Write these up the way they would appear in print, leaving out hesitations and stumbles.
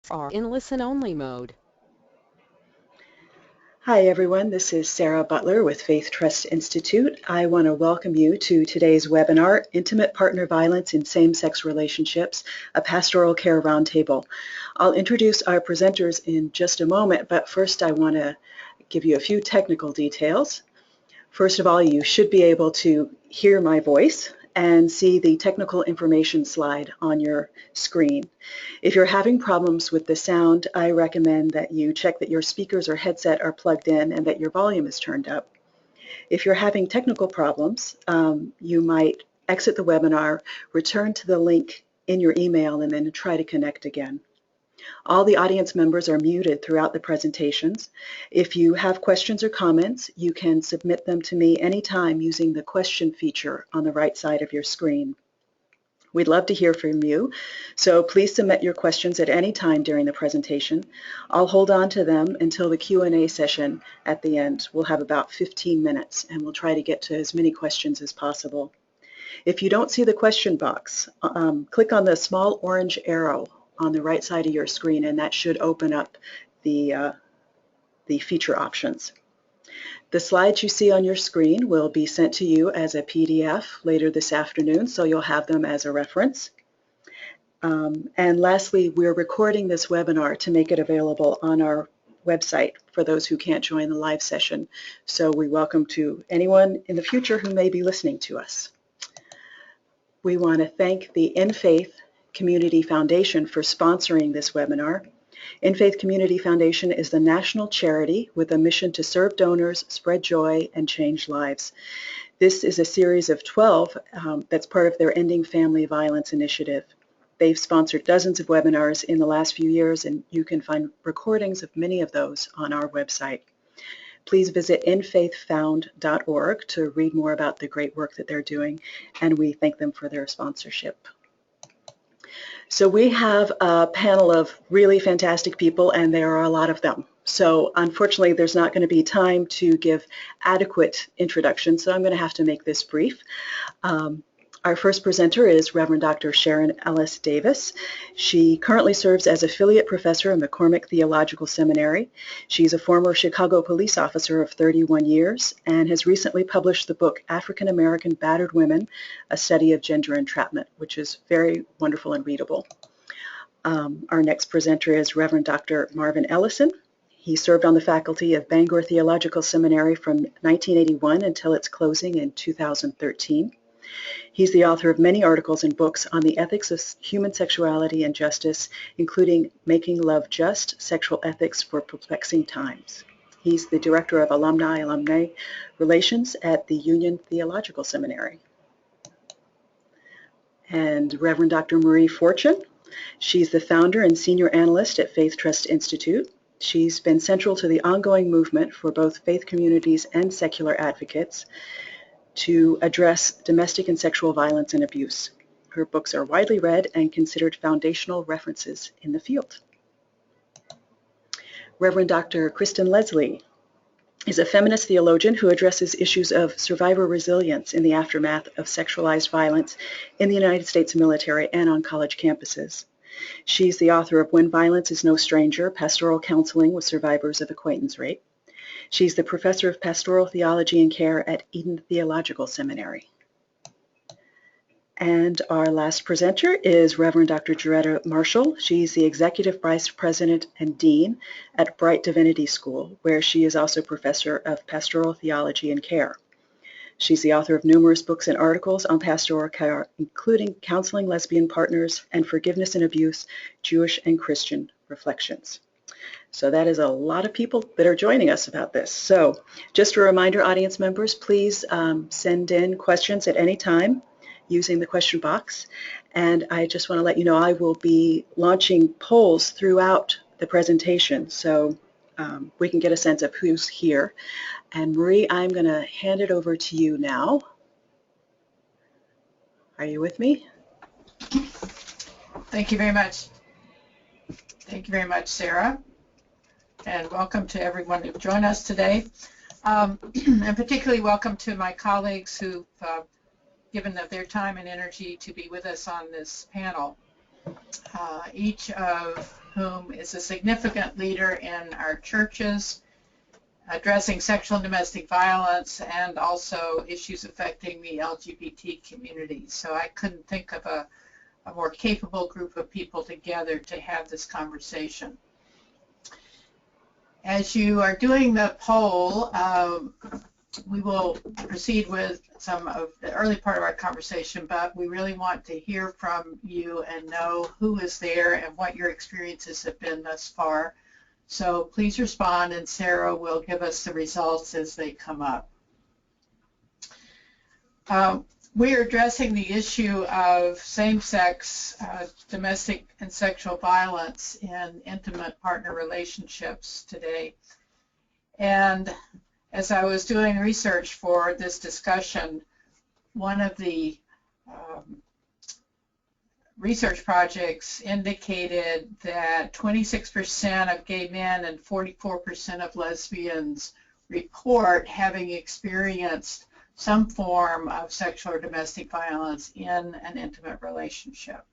are in listen-only mode. Hi everyone, this is Sarah Butler with Faith Trust Institute. I want to welcome you to today's webinar, Intimate Partner Violence in Same-Sex Relationships, a Pastoral Care Roundtable. I'll introduce our presenters in just a moment, but first I want to give you a few technical details. First of all, you should be able to hear my voice and see the technical information slide on your screen. If you're having problems with the sound, I recommend that you check that your speakers or headset are plugged in and that your volume is turned up. If you're having technical problems, you might exit the webinar, return to the link in your email, and then try to connect again. All the audience members are muted throughout the presentations. If you have questions or comments, you can submit them to me anytime using the question feature on the right side of your screen. We'd love to hear from you, so please submit your questions at any time during the presentation. I'll hold on to them until the Q&A session at the end. We'll have about 15 minutes, and we'll try to get to as many questions as possible. If you don't see the question box, click on the small orange arrow on the right side of your screen, and that should open up the feature options. The slides you see on your screen will be sent to you as a PDF later this afternoon, so you'll have them as a reference. And lastly, we're recording this webinar to make it available on our website for those who can't join the live session. So we welcome to anyone in the future who may be listening to us. We want to thank the In Faith Community Foundation for sponsoring this webinar. In Faith Community Foundation is the national charity with a mission to serve donors, spread joy, and change lives. This is a series of 12 that's part of their Ending Family Violence initiative. They've sponsored dozens of webinars in the last few years, and you can find recordings of many of those on our website. Please visit infaithfound.org to read more about the great work that they're doing, and we thank them for their sponsorship. So we have a panel of really fantastic people, and there are a lot of them. So unfortunately, there's not going to be time to give adequate introductions, so I'm going to have to make this brief. Our first presenter is Reverend Dr. Sharon Ellis Davis. She currently serves as affiliate professor at McCormick Theological Seminary. She's a former Chicago police officer of 31 years and has recently published the book African American Battered Women, A Study of Gender Entrapment, which is very wonderful and readable. Our next presenter is Reverend Dr. Marvin Ellison. He served on the faculty of Bangor Theological Seminary from 1981 until its closing in 2013. He's the author of many articles and books on the ethics of human sexuality and justice, including Making Love Just, Sexual Ethics for Perplexing Times. He's the director of alumni relations at the Union Theological Seminary. And Reverend Dr. Marie Fortune. She's the founder and senior analyst at Faith Trust Institute. She's been central to the ongoing movement for both faith communities and secular advocates to address domestic and sexual violence and abuse. Her books are widely read and considered foundational references in the field. Reverend Dr. Kristen Leslie is a feminist theologian who addresses issues of survivor resilience in the aftermath of sexualized violence in the United States military and on college campuses. She's the author of When Violence is No Stranger, Pastoral Counseling with Survivors of Acquaintance Rape. She's the professor of pastoral theology and care at Eden Theological Seminary. And our last presenter is Reverend Dr. Joretta Marshall. She's the executive vice president and dean at Bright Divinity School, where she is also professor of pastoral theology and care. She's the author of numerous books and articles on pastoral care, including Counseling Lesbian Partners and Forgiveness and Abuse, Jewish and Christian Reflections. So that is a lot of people that are joining us about this. So just a reminder, audience members, please send in questions at any time using the question box. And I just want to let you know I will be launching polls throughout the presentation so we can get a sense of who's here. And Marie, I'm going to hand it over to you now. Are you with me? Thank you very much. Thank you very much, Sarah. And welcome to everyone who've joined us today. And particularly welcome to my colleagues who've given of their time and energy to be with us on this panel. Each of whom is a significant leader in our churches, addressing sexual and domestic violence and also issues affecting the LGBT community. So I couldn't think of a more capable group of people together to have this conversation. As you are doing the poll, we will proceed with some of the early part of our conversation, but we really want to hear from you and know who is there and what your experiences have been thus far. So please respond, and Sarah will give us the results as they come up. We are addressing the issue of same-sex domestic and sexual violence in intimate partner relationships today. And as I was doing research for this discussion, one of the research projects indicated that 26% of gay men and 44% of lesbians report having experienced some form of sexual or domestic violence in an intimate relationship.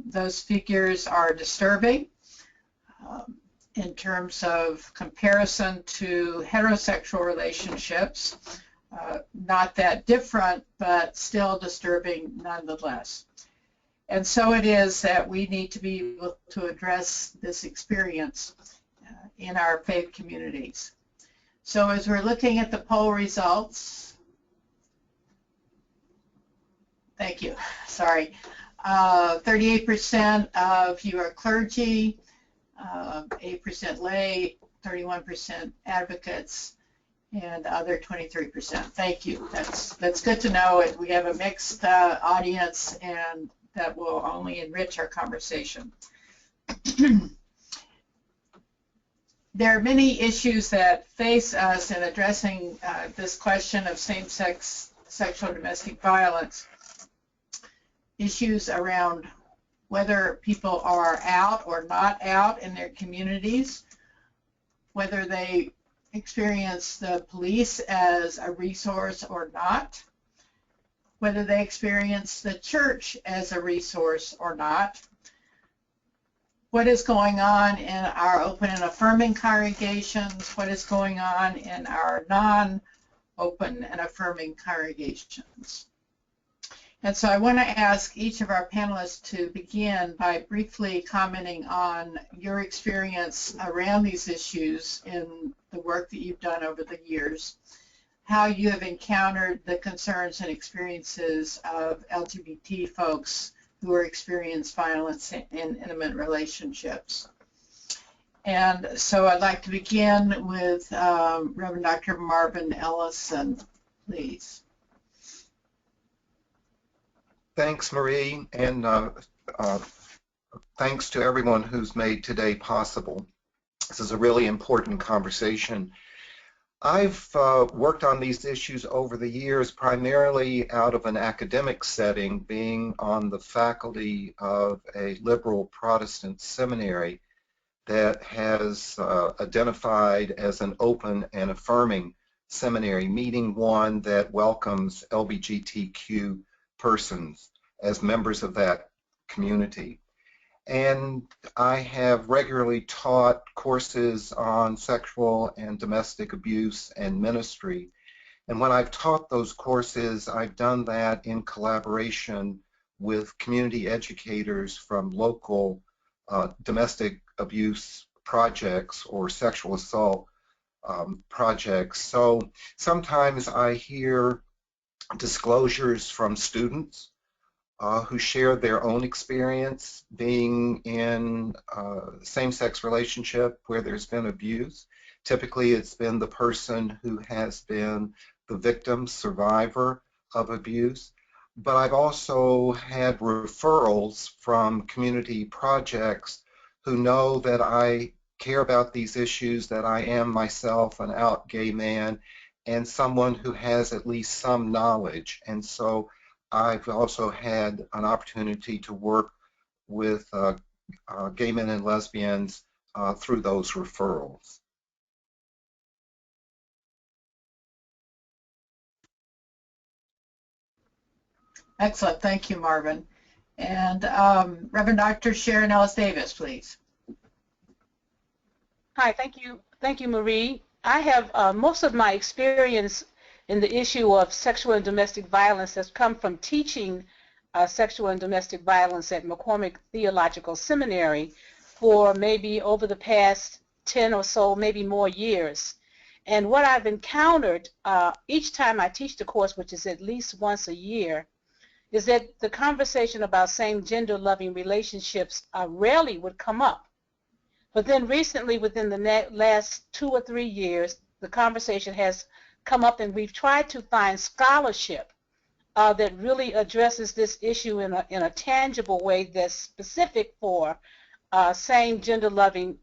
Those figures are disturbing in terms of comparison to heterosexual relationships. Not that different, but still disturbing nonetheless. And so it is that we need to be able to address this experience in our faith communities. So as we're looking at the poll results, thank you, sorry, 38% of you are clergy, 8% lay, 31% advocates, and other 23%. Thank you. That's good to know. We have a mixed audience, and that will only enrich our conversation. There are many issues that face us in addressing this question of same-sex sexual domestic violence. Issues around whether people are out or not out in their communities, whether they experience the police as a resource or not, whether they experience the church as a resource or not, what is going on in our open and affirming congregations, what is going on in our non-open and affirming congregations. And so I want to ask each of our panelists to begin by briefly commenting on your experience around these issues in the work that you've done over the years, how you have encountered the concerns and experiences of LGBT folks who are experiencing violence in intimate relationships. And so I'd like to begin with Reverend Dr. Marvin Ellison, please. Thanks, Marie, and thanks to everyone who's made today possible. This is a really important conversation. I've worked on these issues over the years primarily out of an academic setting, being on the faculty of a liberal Protestant seminary that has identified as an open and affirming seminary, meaning one that welcomes LGBTQ persons as members of that community. And I have regularly taught courses on sexual and domestic abuse and ministry. And when I've taught those courses, I've done that in collaboration with community educators from local domestic abuse projects or sexual assault projects. So sometimes I hear disclosures from students who share their own experience being in a same-sex relationship where there's been abuse. Typically, it's been the person who has been the victim, survivor of abuse. But I've also had referrals from community projects who know that I care about these issues, that I am myself an out gay man, and someone who has at least some knowledge. And so I've also had an opportunity to work with gay men and lesbians through those referrals. Excellent, thank you, Marvin. And Reverend Dr. Sharon Ellis Davis, please. Hi, thank you, Marie. I have most of my experience in the issue of sexual and domestic violence has come from teaching sexual and domestic violence at McCormick Theological Seminary for maybe over the past 10 or so, maybe more years. And what I've encountered each time I teach the course, which is at least once a year, is that the conversation about same gender loving relationships rarely would come up. But then recently, within the last 2 or 3 years, the conversation has come up, and we've tried to find scholarship that really addresses this issue in a tangible way that's specific for same gender loving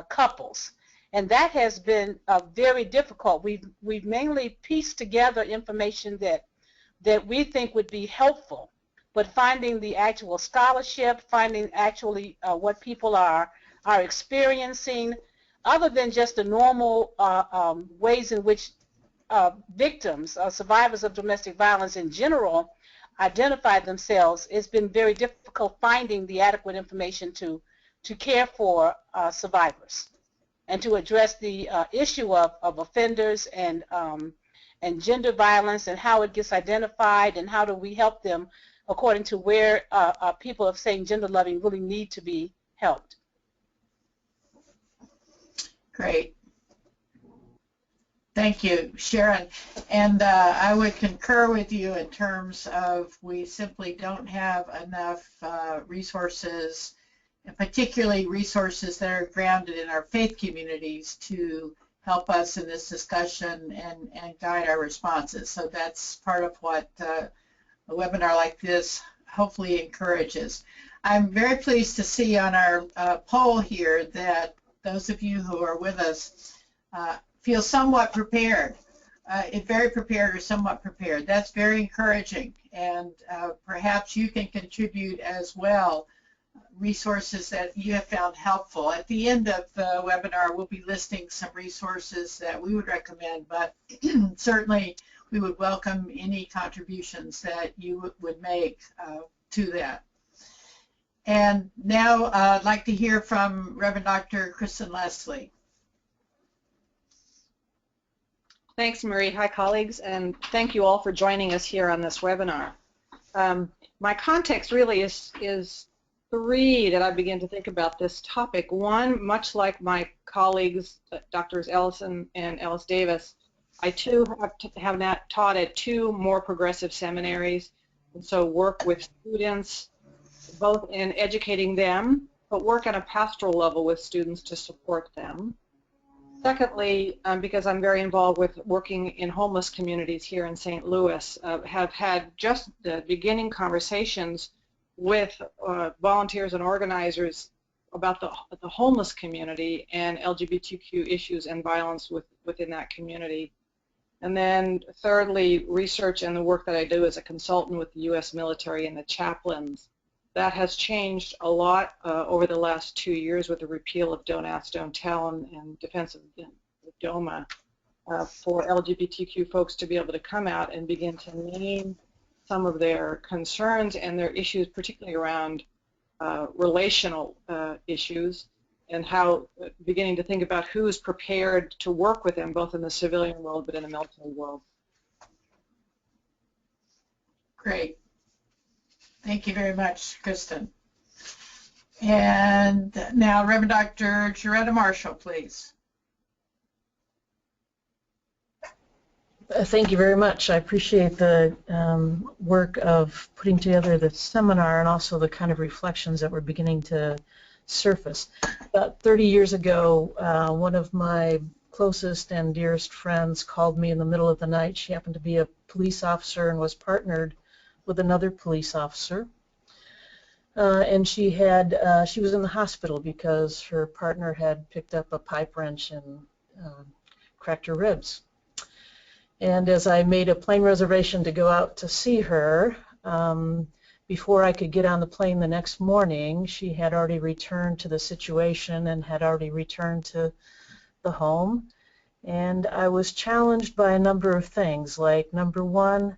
couples. And that has been very difficult. We've mainly pieced together information that we think would be helpful, but finding the actual scholarship, finding actually what people are experiencing, other than just the normal ways in which victims, survivors of domestic violence in general, identify themselves, it's been very difficult finding the adequate information to care for survivors and to address the issue of offenders and gender violence and how it gets identified and how do we help them according to where people of same gender loving really need to be helped. Great. Thank you, Sharon. And I would concur with you in terms of we simply don't have enough resources, and particularly resources that are grounded in our faith communities to help us in this discussion and guide our responses. So that's part of what a webinar like this hopefully encourages. I'm very pleased to see on our poll here that those of you who are with us feel somewhat prepared, very prepared or somewhat prepared. That's very encouraging, and perhaps you can contribute as well resources that you have found helpful. At the end of the webinar, we'll be listing some resources that we would recommend, but certainly we would welcome any contributions that you would make to that. And now I'd like to hear from Reverend Dr. Kristen Leslie. Thanks, Marie. Hi, colleagues, and thank you all for joining us here on this webinar. My context really is three that I begin to think about this topic. One, much like my colleagues, Drs. Ellison and Ellis Davis, I too have not taught at two more progressive seminaries, and so work with students both in educating them, but work on a pastoral level with students to support them. Secondly, because I'm very involved with working in homeless communities here in St. Louis, have had just the beginning conversations with volunteers and organizers about the homeless community and LGBTQ issues and violence within that community. And then thirdly, research and the work that I do as a consultant with the U.S. military and the chaplains. That has changed a lot over the last 2 years with the repeal of Don't Ask, Don't Tell and defense of DOMA for LGBTQ folks to be able to come out and begin to name some of their concerns and their issues, particularly around relational issues, and how beginning to think about who is prepared to work with them, both in the civilian world but in the military world. Great. Thank you very much, Kristen. And now Reverend Dr. Joretta Marshall, please. Thank you very much. I appreciate the work of putting together this seminar and also the kind of reflections that were beginning to surface. About 30 years ago, one of my closest and dearest friends called me in the middle of the night. She happened to be a police officer and was partnered with another police officer. And she was in the hospital because her partner had picked up a pipe wrench and cracked her ribs. And as I made a plane reservation to go out to see her, before I could get on the plane the next morning, she had already returned to the situation and had already returned to the home. And I was challenged by a number of things, like number one,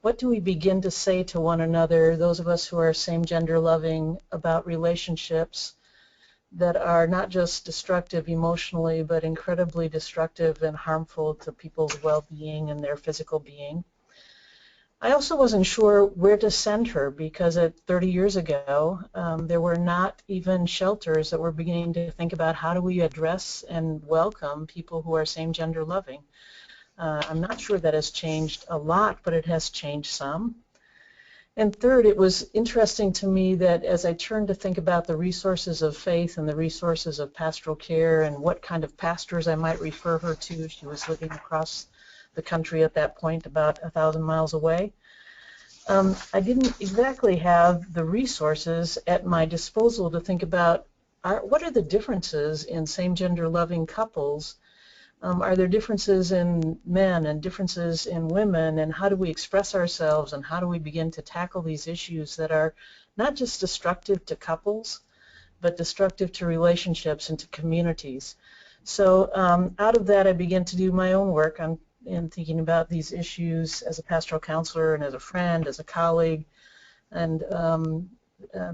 what do we begin to say to one another, those of us who are same-gender loving, about relationships that are not just destructive emotionally, but incredibly destructive and harmful to people's well-being and their physical being. I also wasn't sure where to send her because 30 years ago, there were not even shelters that were beginning to think about how do we address and welcome people who are same-gender loving. I'm not sure that has changed a lot, but it has changed some. And third, it was interesting to me that as I turned to think about the resources of faith and the resources of pastoral care and what kind of pastors I might refer her to, she was living across the country at that point, about 1,000 miles away. I didn't exactly have the resources at my disposal to think about what are the differences in same-gender loving couples. Are there differences in men and differences in women, and how do we express ourselves, and how do we begin to tackle these issues that are not just destructive to couples, but destructive to relationships and to communities? So out of that, I began to do my own work in thinking about these issues as a pastoral counselor and as a friend, as a colleague, and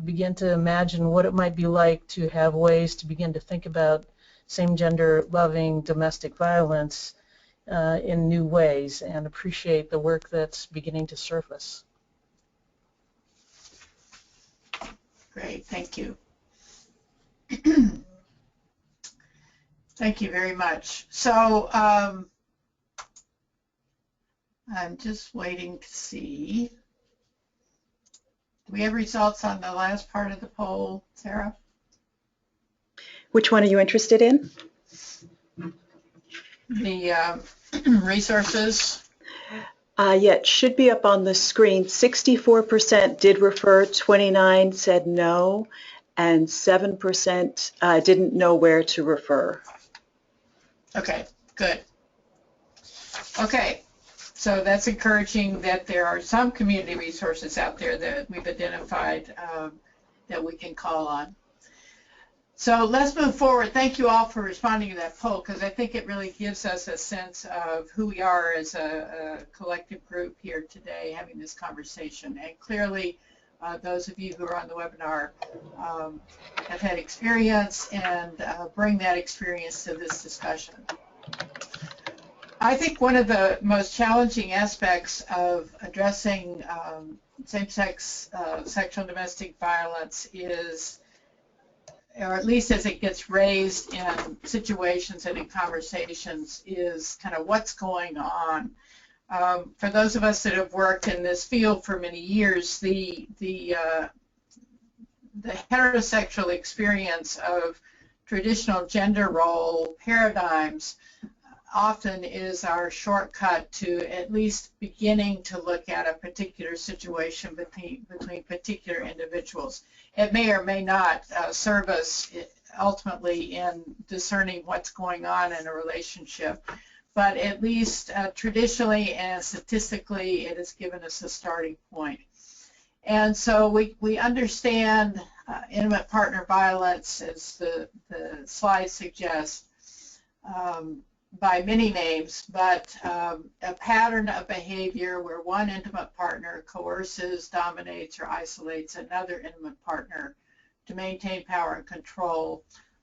began to imagine what it might be like to have ways to begin to think about same-gender loving domestic violence in new ways, and appreciate the work that's beginning to surface. Great, thank you. Thank you very much. So I'm just waiting to see. Do we have results on the last part of the poll, Sarah? Which one are you interested in? The resources. Yeah, it should be up on the screen. 64% did refer, 29 said no, and 7% didn't know where to refer. Okay, good. Okay, so that's encouraging that there are some community resources out there that we've identified that we can call on. So let's move forward. Thank you all for responding to that poll, because I think it really gives us a sense of who we are as a collective group here today having this conversation. And clearly, those of you who are on the webinar have had experience and bring that experience to this discussion. I think one of the most challenging aspects of addressing same-sex sexual and domestic violence is, or at least as it gets raised in situations and in conversations, is kind of what's going on. For those of us that have worked in this field for many years, the heterosexual experience of traditional gender role paradigms often is our shortcut to at least beginning to look at a particular situation between particular individuals. It may or may not serve us ultimately in discerning what's going on in a relationship, but at least traditionally and statistically it has given us a starting point. And so we understand intimate partner violence, as the slide suggests, by many names, but a pattern of behavior where one intimate partner coerces, dominates, or isolates another intimate partner to maintain power and control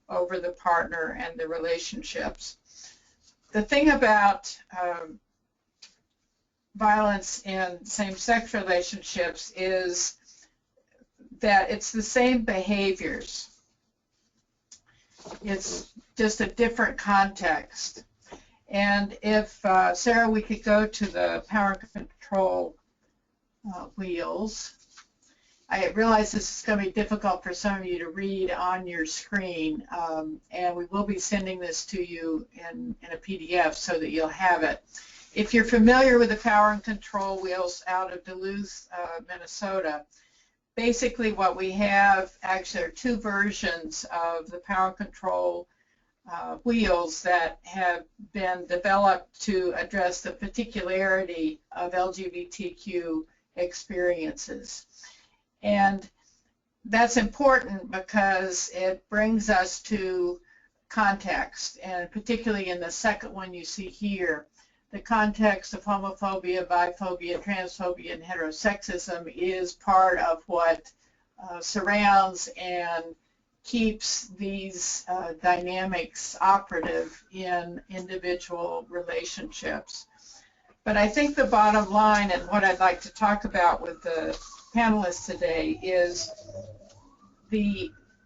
over the partner and the relationships. The thing about violence in same-sex relationships is that it's the same behaviors. It's just a different context. And if, Sarah, we could go to the power and control wheels. I realize this is going to be difficult for some of you to read on your screen, and we will be sending this to you in a PDF so that you'll have it. If you're familiar with the power and control wheels out of Duluth, Minnesota, basically what we have, actually, are two versions of the power and control wheels that have been developed to address the particularity of LGBTQ experiences. And that's important because it brings us to context, and particularly in the second one you see here, the context of homophobia, biphobia, transphobia, and heterosexism is part of what surrounds and keeps these dynamics operative in individual relationships. But I think the bottom line, and what I'd like to talk about with the panelists today, is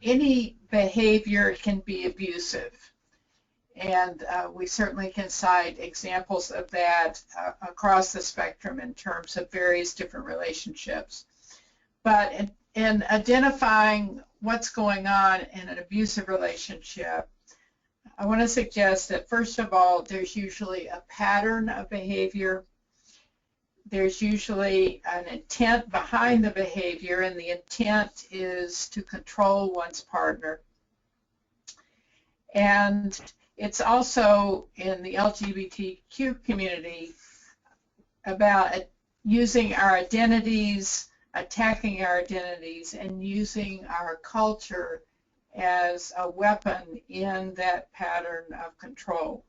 any behavior can be abusive. And we certainly can cite examples of that across the spectrum in terms of various different relationships. But in identifying what's going on in an abusive relationship, I want to suggest that, first of all, there's usually a pattern of behavior. There's usually an intent behind the behavior, and the intent is to control one's partner. And it's also in the LGBTQ community about using our identities, attacking our identities, and using our culture as a weapon in that pattern of control.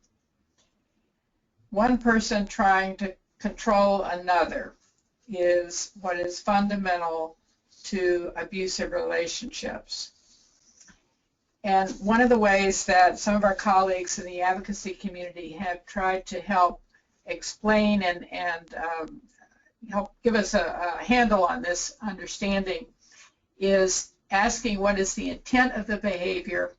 One person trying to control another is what is fundamental to abusive relationships. And one of the ways that some of our colleagues in the advocacy community have tried to help explain and help give us a handle on this understanding is asking what is the intent of the behavior,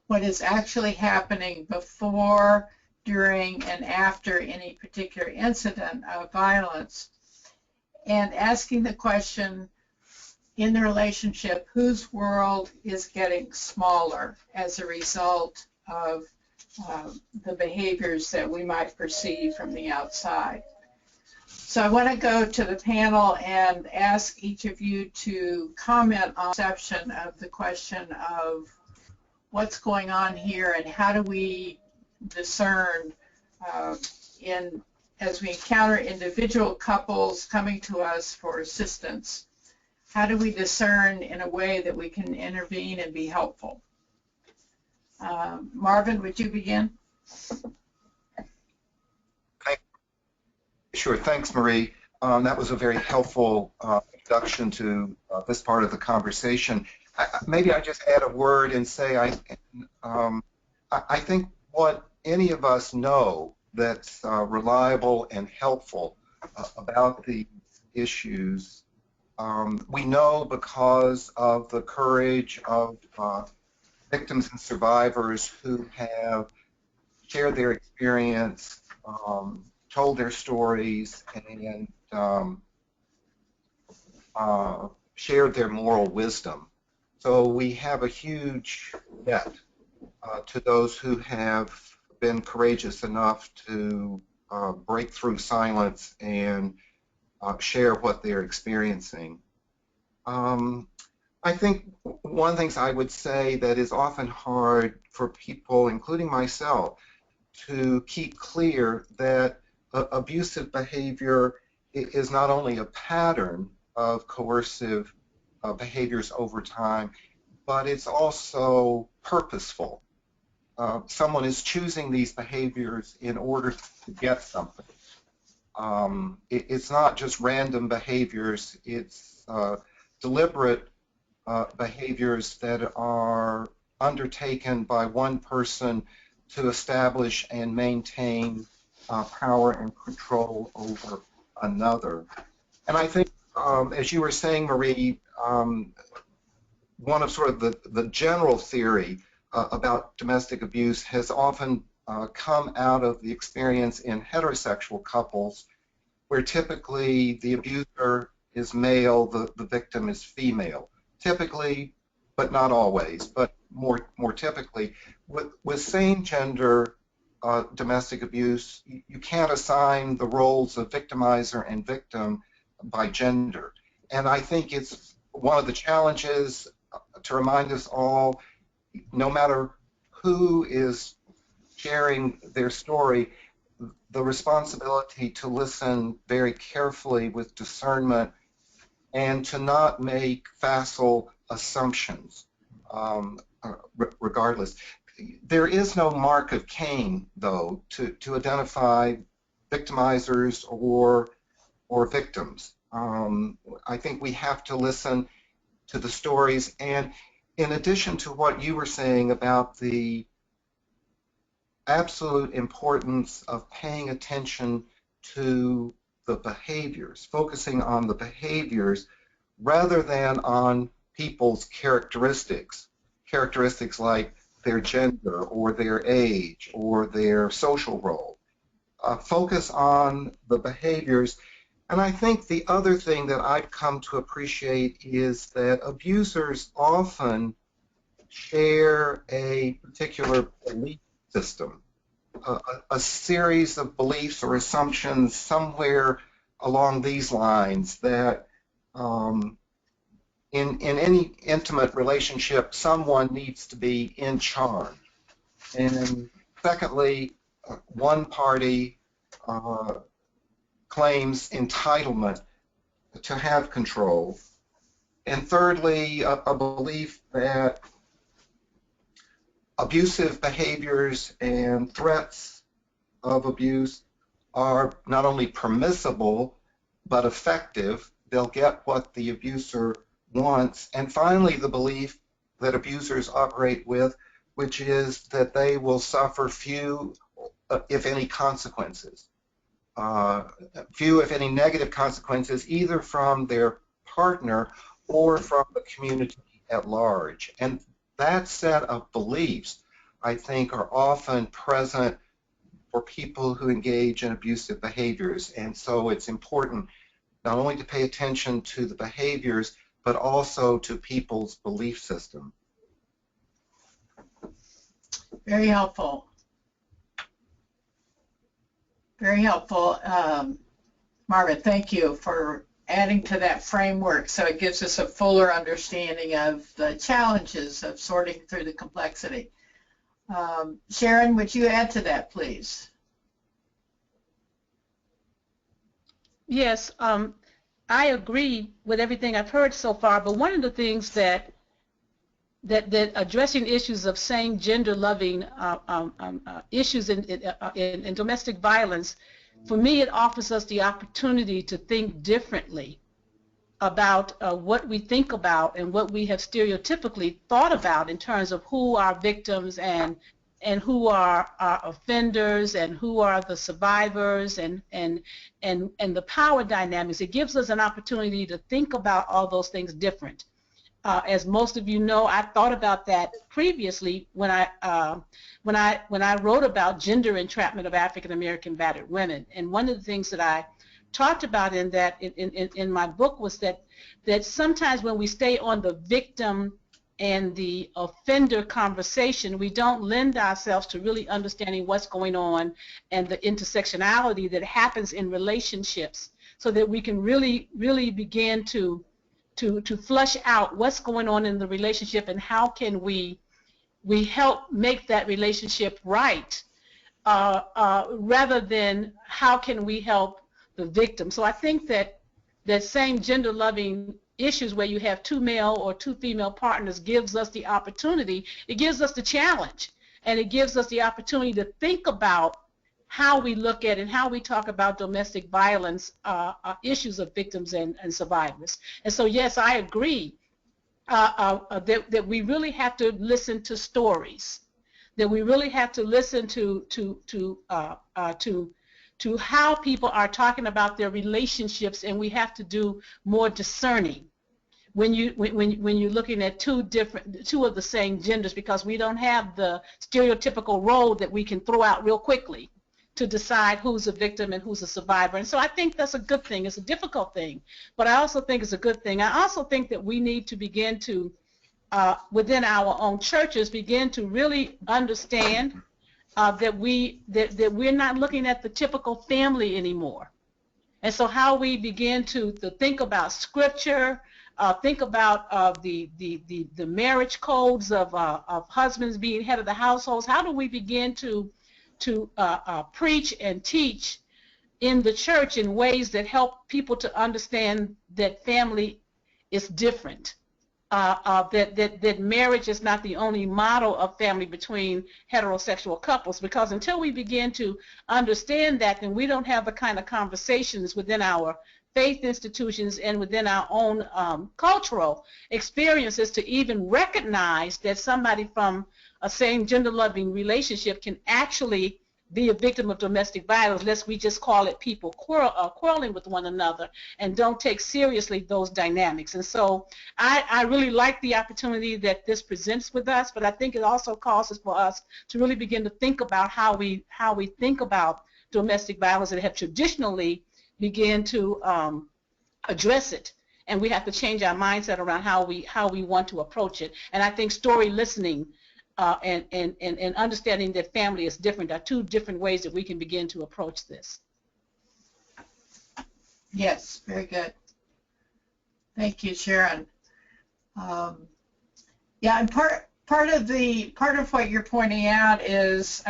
what is actually happening before, during, and after any particular incident of violence, and asking the question in the relationship, whose world is getting smaller as a result of the behaviors that we might perceive from the outside. So I want to go to the panel and ask each of you to comment on the perception of the question of what's going on here and how do we discern as we encounter individual couples coming to us for assistance, how do we discern in a way that we can intervene and be helpful? Marvin, would you begin? Sure, thanks, Marie. That was a very helpful introduction to this part of the conversation. Maybe I just add a word and say I think what any of us know that's reliable and helpful about the issues, we know because of the courage of victims and survivors who have shared their experience, told their stories, and shared their moral wisdom. So we have a huge debt to those who have been courageous enough to break through silence and share what they're experiencing. I think one of the things I would say that is often hard for people, including myself, to keep clear that abusive behavior is not only a pattern of coercive behaviors over time, but it's also purposeful. Someone is choosing these behaviors in order to get something. It's not just random behaviors, it's deliberate behaviors that are undertaken by one person to establish and maintain power and control over another. And I think, as you were saying, Marie, one of sort of the general theory about domestic abuse has often come out of the experience in heterosexual couples where typically the abuser is male, the victim is female. Typically, but not always, but more typically. With same-gender domestic abuse, you can't assign the roles of victimizer and victim by gender. And I think it's one of the challenges to remind us all, no matter who is sharing their story, the responsibility to listen very carefully with discernment and to not make facile assumptions regardless. There is no mark of Cain, though, to identify victimizers or victims. I think we have to listen to the stories, and in addition to what you were saying about the absolute importance of paying attention to the behaviors, focusing on the behaviors rather than on people's characteristics like their gender or their age or their social role. Focus on the behaviors. And I think the other thing that I've come to appreciate is that abusers often share a particular belief system, a series of beliefs or assumptions somewhere along these lines that in any intimate relationship, someone needs to be in charge. And secondly, one party claims entitlement to have control. And thirdly, a belief that abusive behaviors and threats of abuse are not only permissible, but effective. They'll get what the abuser wants. And finally, the belief that abusers operate with, which is that they will suffer few, if any, consequences. Few, if any, negative consequences, either from their partner or from the community at large. And that set of beliefs, I think, are often present for people who engage in abusive behaviors. And so it's important not only to pay attention to the behaviors, but also to people's belief system. Very helpful. Very helpful. Marvin, thank you for adding to that framework so it gives us a fuller understanding of the challenges of sorting through the complexity. Sharon, would you add to that, please? Yes, I agree with everything I've heard so far, but one of the things that addressing issues of same gender loving issues in domestic violence, for me it offers us the opportunity to think differently about what we think about and what we have stereotypically thought about in terms of who are victims and who are offenders and who are the survivors and the power dynamics. It gives us an opportunity to think about all those things different. As most of you know, I thought about that previously when I wrote about gender entrapment of African American battered women. And one of the things that I talked about in my book was that sometimes when we stay on the victim and the offender conversation, we don't lend ourselves to really understanding what's going on and the intersectionality that happens in relationships, so that we can really begin to flush out what's going on in the relationship and how can we help make that relationship right, rather than how can we help the victim. So I think that same gender loving issues where you have two male or two female partners gives us the opportunity, it gives us the challenge, and it gives us the opportunity to think about how we look at and how we talk about domestic violence issues of victims and survivors. And so yes, I agree that we really have to listen to stories, that we really have to listen to how people are talking about their relationships, and we have to do more discerning when you're looking at two of the same genders, because we don't have the stereotypical role that we can throw out real quickly to decide who's a victim and who's a survivor. And so I think that's a good thing. It's a difficult thing, but I also think it's a good thing. I also think that we need to begin to, within our own churches, begin to really understand that we're not looking at the typical family anymore. And so how we begin to think about scripture, think about the marriage codes of husbands being head of the households. How do we begin to preach and teach in the church in ways that help people to understand that family is different, that marriage is not the only model of family between heterosexual couples, because until we begin to understand that, then we don't have the kind of conversations within our faith institutions and within our own cultural experiences to even recognize that somebody from a same gender loving relationship can actually be a victim of domestic violence, lest we just call it people quarreling with one another and don't take seriously those dynamics. And so I really like the opportunity that this presents with us, but I think it also causes for us to really begin to think about how we think about domestic violence and have traditionally began to address it. And we have to change our mindset around how we want to approach it. And I think story listening and understanding that family is different are two different ways that we can begin to approach this. Yes, very good. Thank you, Sharon. Yeah, and part of what you're pointing out is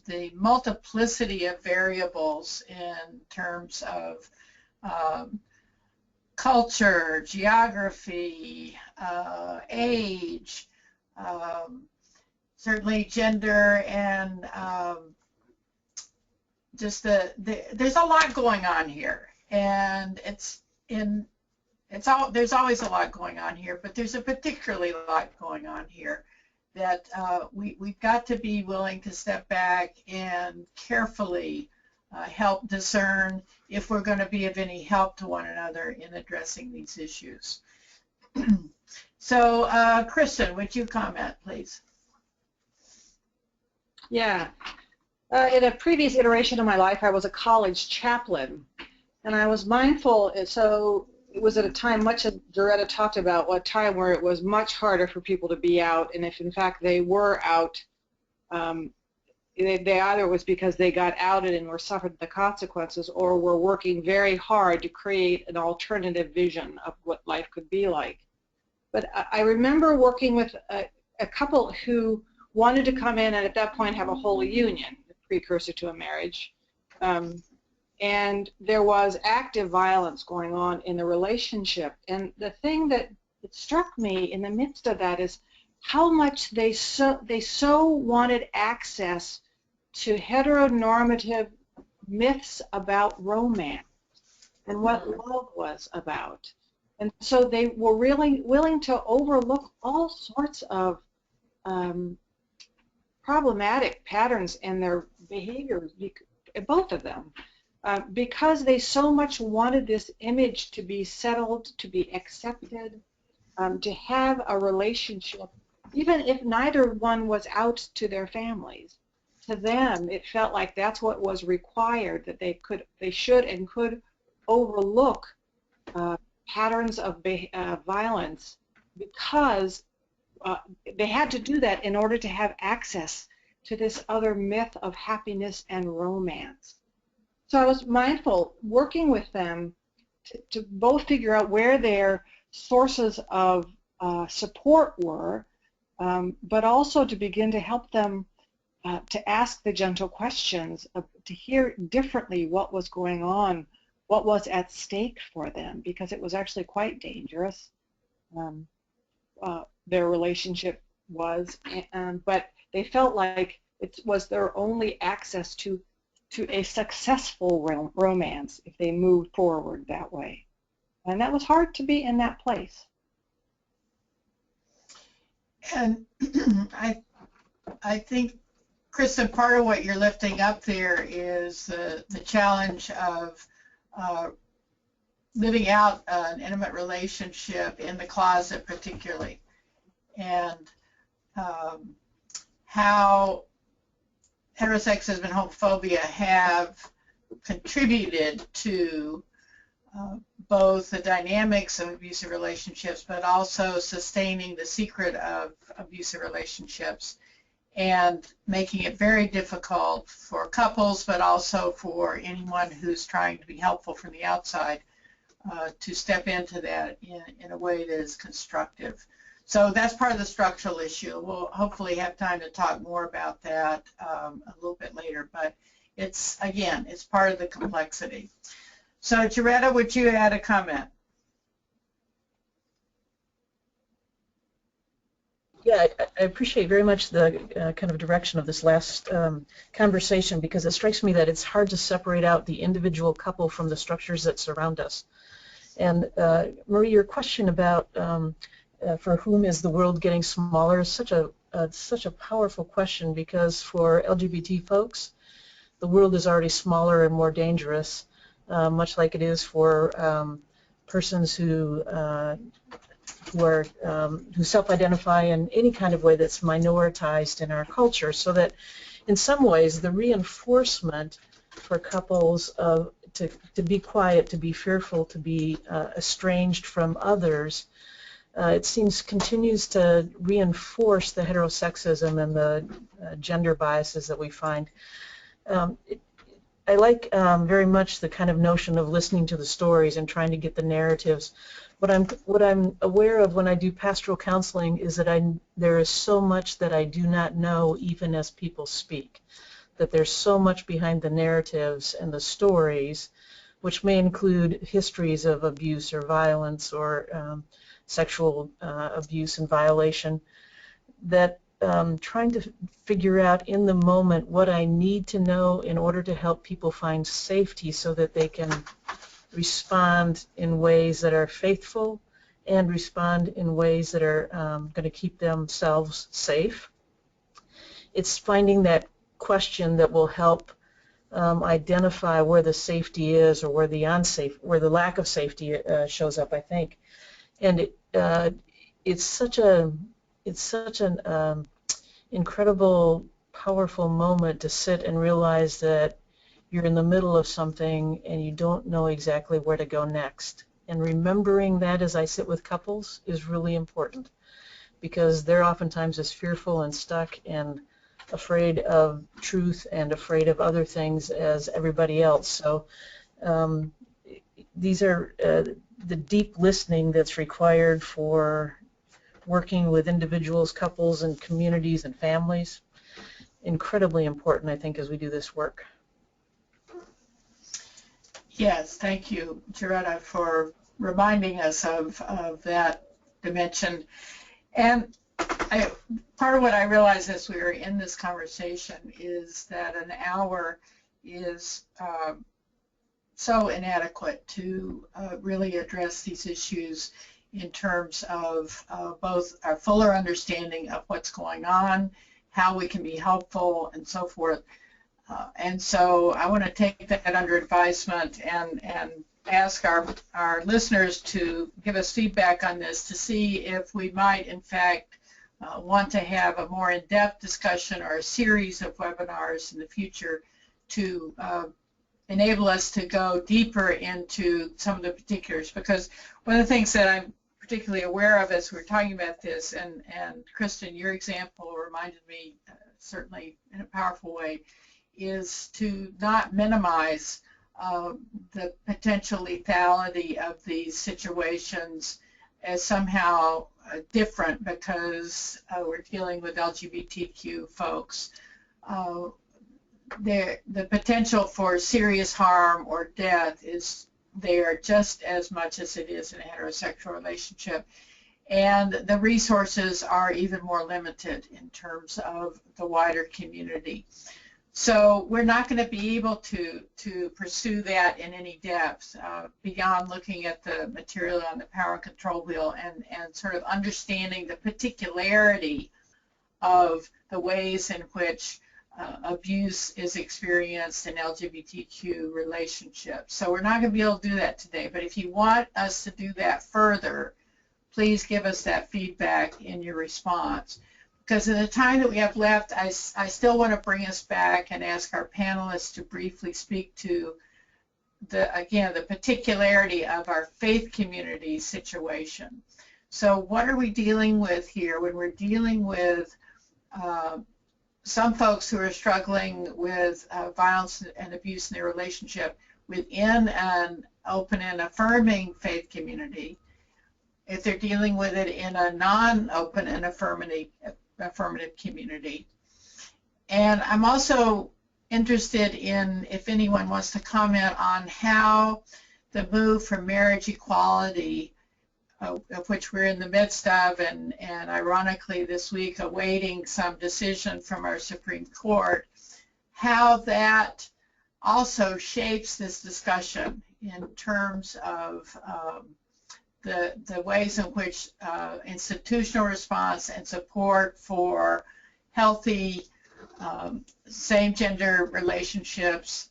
the multiplicity of variables in terms of culture, geography, age, certainly gender, and just there's a lot going on here, and there's always a lot going on here, but there's a particularly lot going on here that we've got to be willing to step back and carefully help discern if we're going to be of any help to one another in addressing these issues. So, Kristen, would you comment, please? Yeah. In a previous iteration of my life, I was a college chaplain, and I was mindful, so it was at a time, much as Joretta talked about, a time where it was much harder for people to be out, and if in fact they were out, they either was because they got outed and were suffered the consequences, or were working very hard to create an alternative vision of what life could be like. But I remember working with a couple who wanted to come in and at that point have a holy union, the precursor to a marriage. And there was active violence going on in the relationship. And the thing that struck me in the midst of that is how much they so wanted access to heteronormative myths about romance and what love was about. And so they were really willing to overlook all sorts of problematic patterns in their behaviors, both of them, because they so much wanted this image to be settled, to be accepted, to have a relationship, even if neither one was out to their families. To them, it felt like that's what was required, that they should and could overlook patterns of violence because they had to do that in order to have access to this other myth of happiness and romance. So I was mindful, working with them to both figure out where their sources of support were, but also to begin to help them to ask the gentle questions, to hear differently what was going on, what was at stake for them, because it was actually quite dangerous. Their relationship was, but they felt like it was their only access to a successful romance if they moved forward that way. And that was hard to be in that place. And I think, Kristen, part of what you're lifting up there is the challenge of living out an intimate relationship in the closet particularly, and how heterosexism and homophobia have contributed to both the dynamics of abusive relationships, but also sustaining the secret of abusive relationships and making it very difficult for couples, but also for anyone who's trying to be helpful from the outside to step into that in a way that is constructive. So that's part of the structural issue. We'll hopefully have time to talk more about that a little bit later, but it's part of the complexity. So Joretta, would you add a comment? Yeah, I appreciate very much the kind of direction of this last conversation, because it strikes me that it's hard to separate out the individual couple from the structures that surround us. And Marie, your question about for whom is the world getting smaller is such a powerful question, because for LGBT folks, the world is already smaller and more dangerous, much like it is for persons who self-identify in any kind of way that's minoritized in our culture. So that in some ways the reinforcement for couples to be quiet, to be fearful, to be estranged from others, it seems continues to reinforce the heterosexism and the gender biases that we find. I like very much the kind of notion of listening to the stories and trying to get the narratives. What I'm aware of when I do pastoral counseling is that there is so much that I do not know even as people speak, that there's so much behind the narratives and the stories, which may include histories of abuse or violence or sexual abuse and violation, that trying to figure out in the moment what I need to know in order to help people find safety so that they can respond in ways that are faithful and respond in ways that are going to keep themselves safe. It's finding that question that will help identify where the safety is or where the lack of safety shows up, I think. And it's such an incredible, powerful moment to sit and realize that you're in the middle of something and you don't know exactly where to go next. And remembering that as I sit with couples is really important, because they're oftentimes as fearful and stuck and afraid of truth and afraid of other things as everybody else. So these are the deep listening that's required for working with individuals, couples, and communities and families. Incredibly important, I think, as we do this work. Yes, thank you, Joretta, for reminding us of that dimension. And part of what I realized as we were in this conversation is that an hour is so inadequate to really address these issues in terms of both our fuller understanding of what's going on, how we can be helpful, and so forth. And so I want to take that under advisement and ask our listeners to give us feedback on this to see if we might, in fact, want to have a more in-depth discussion or a series of webinars in the future to enable us to go deeper into some of the particulars. Because one of the things that I'm particularly aware of as we're talking about this, and Kristen, your example reminded me certainly in a powerful way, is to not minimize the potential lethality of these situations as somehow different because we're dealing with LGBTQ folks. The potential for serious harm or death is there just as much as it is in a heterosexual relationship. And the resources are even more limited in terms of the wider community. So we're not going to be able to pursue that in any depth beyond looking at the material on the power and control wheel and sort of understanding the particularity of the ways in which abuse is experienced in LGBTQ relationships. So we're not going to be able to do that today, but if you want us to do that further, please give us that feedback in your response. Because in the time that we have left, I still want to bring us back and ask our panelists to briefly speak to the particularity of our faith community situation. So what are we dealing with here when we're dealing with some folks who are struggling with violence and abuse in their relationship within an open and affirming faith community, if they're dealing with it in a non-open and affirmative community. And I'm also interested in if anyone wants to comment on how the move for marriage equality of which we're in the midst of, and ironically this week awaiting some decision from our Supreme Court, how that also shapes this discussion in terms of the ways in which institutional response and support for healthy same-gender relationships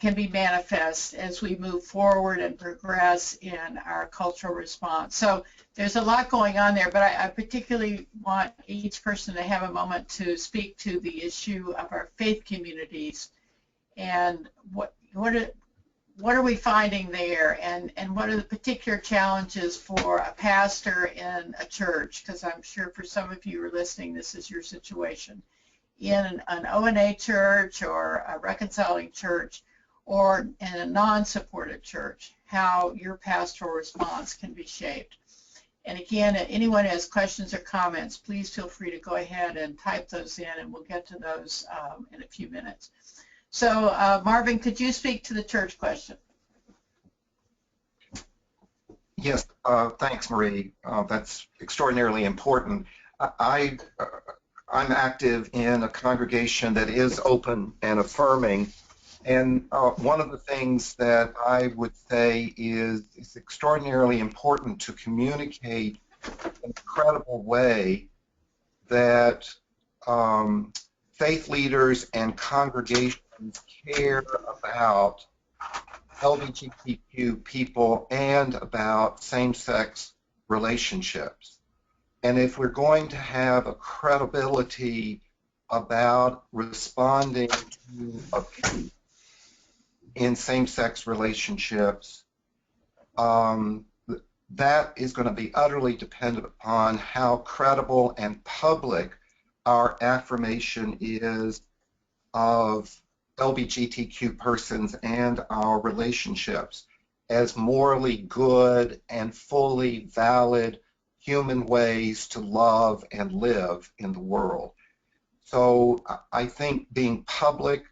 can be manifest as we move forward and progress in our cultural response. So there's a lot going on there, but I particularly want each person to have a moment to speak to the issue of our faith communities and what are we finding there, and what are the particular challenges for a pastor in a church, because I'm sure for some of you who are listening, this is your situation, in an ONA church or a reconciling church or in a non-supported church, how your pastoral response can be shaped. And again, if anyone has questions or comments, please feel free to go ahead and type those in, and we'll get to those in a few minutes. So, Marvin, could you speak to the church question? Yes, thanks, Marie. That's extraordinarily important. I'm active in a congregation that is open and affirming, and one of the things that I would say is it's extraordinarily important to communicate in a credible way that faith leaders and congregations care about LGBTQ people and about same-sex relationships. And if we're going to have a credibility about responding to abuse in same-sex relationships, that is going to be utterly dependent upon how credible and public our affirmation is of LGBTQ persons and our relationships as morally good and fully valid human ways to love and live in the world. So I think being public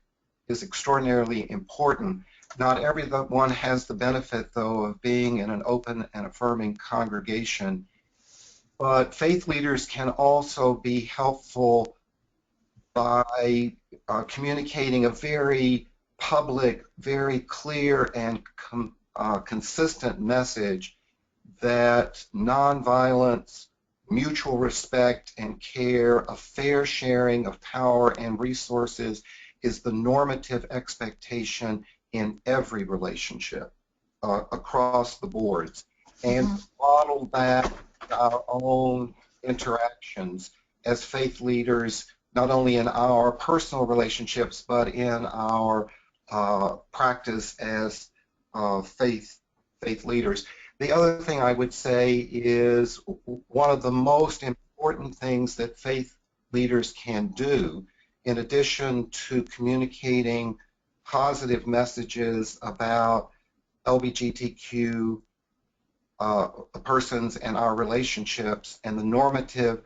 is extraordinarily important. Not everyone has the benefit, though, of being in an open and affirming congregation, but faith leaders can also be helpful by communicating a very public, very clear, and consistent message that nonviolence, mutual respect and care, a fair sharing of power and resources is the normative expectation in every relationship across the boards, and model that in our own interactions as faith leaders, not only in our personal relationships, but in our practice as faith leaders. The other thing I would say is one of the most important things that faith leaders can do, in addition to communicating positive messages about LGBTQ persons and our relationships and the normative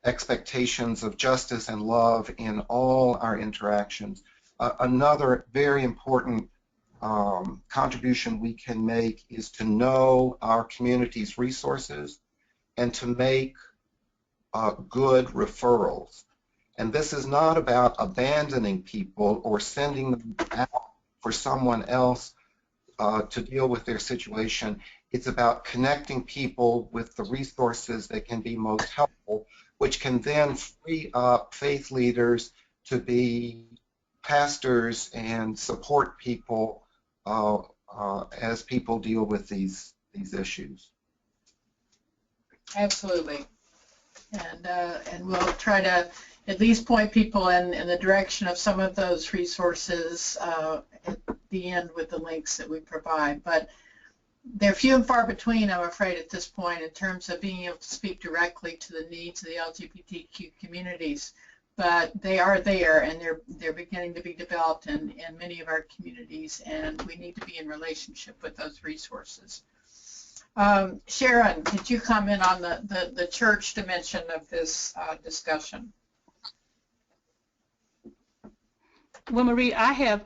expectations of justice and love in all our interactions. Another very important contribution we can make is to know our community's resources and to make good referrals. And this is not about abandoning people or sending them out for someone else to deal with their situation. It's about connecting people with the resources that can be most helpful, which can then free up faith leaders to be pastors and support people as people deal with these issues. Absolutely. And we'll try to at least point people in the direction of some of those resources at the end with the links that we provide. But they're few and far between, I'm afraid, at this point in terms of being able to speak directly to the needs of the LGBTQ communities. But they are there, and they're beginning to be developed in many of our communities, and we need to be in relationship with those resources. Sharon, could you comment on the church dimension of this discussion? Well, Marie, I have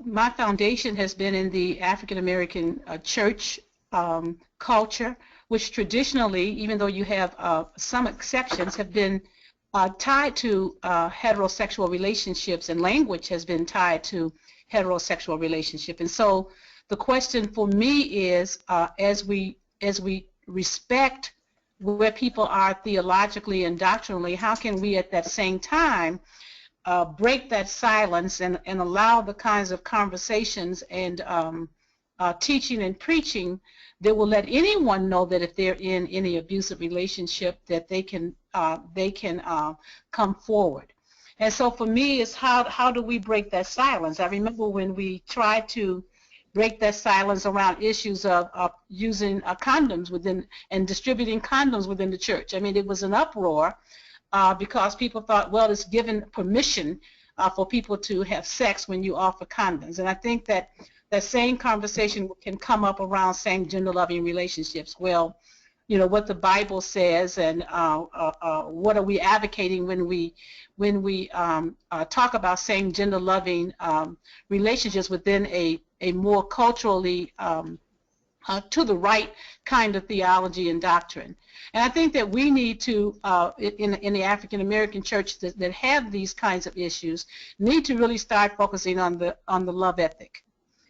my foundation has been in the African American church culture, which traditionally, even though you have some exceptions, have been tied to heterosexual relationships, and language has been tied to heterosexual relationship. And so the question for me is, as we respect where people are theologically and doctrinally, how can we at that same time break that silence and allow the kinds of conversations and teaching and preaching that will let anyone know that if they're in any abusive relationship, that they can come forward. And so for me, it's how do we break that silence? I remember when we tried to break that silence around issues of using condoms within and distributing condoms within the church. I mean, it was an uproar because people thought, well, it's given permission for people to have sex when you offer condoms. And I think that that same conversation can come up around same gender-loving relationships. Well, you know, what the Bible says, and what are we advocating when we talk about same gender-loving relationships within a more culturally to the right kind of theology and doctrine. And I think that we need to, in the African American church that have these kinds of issues, need to really start focusing on the love ethic.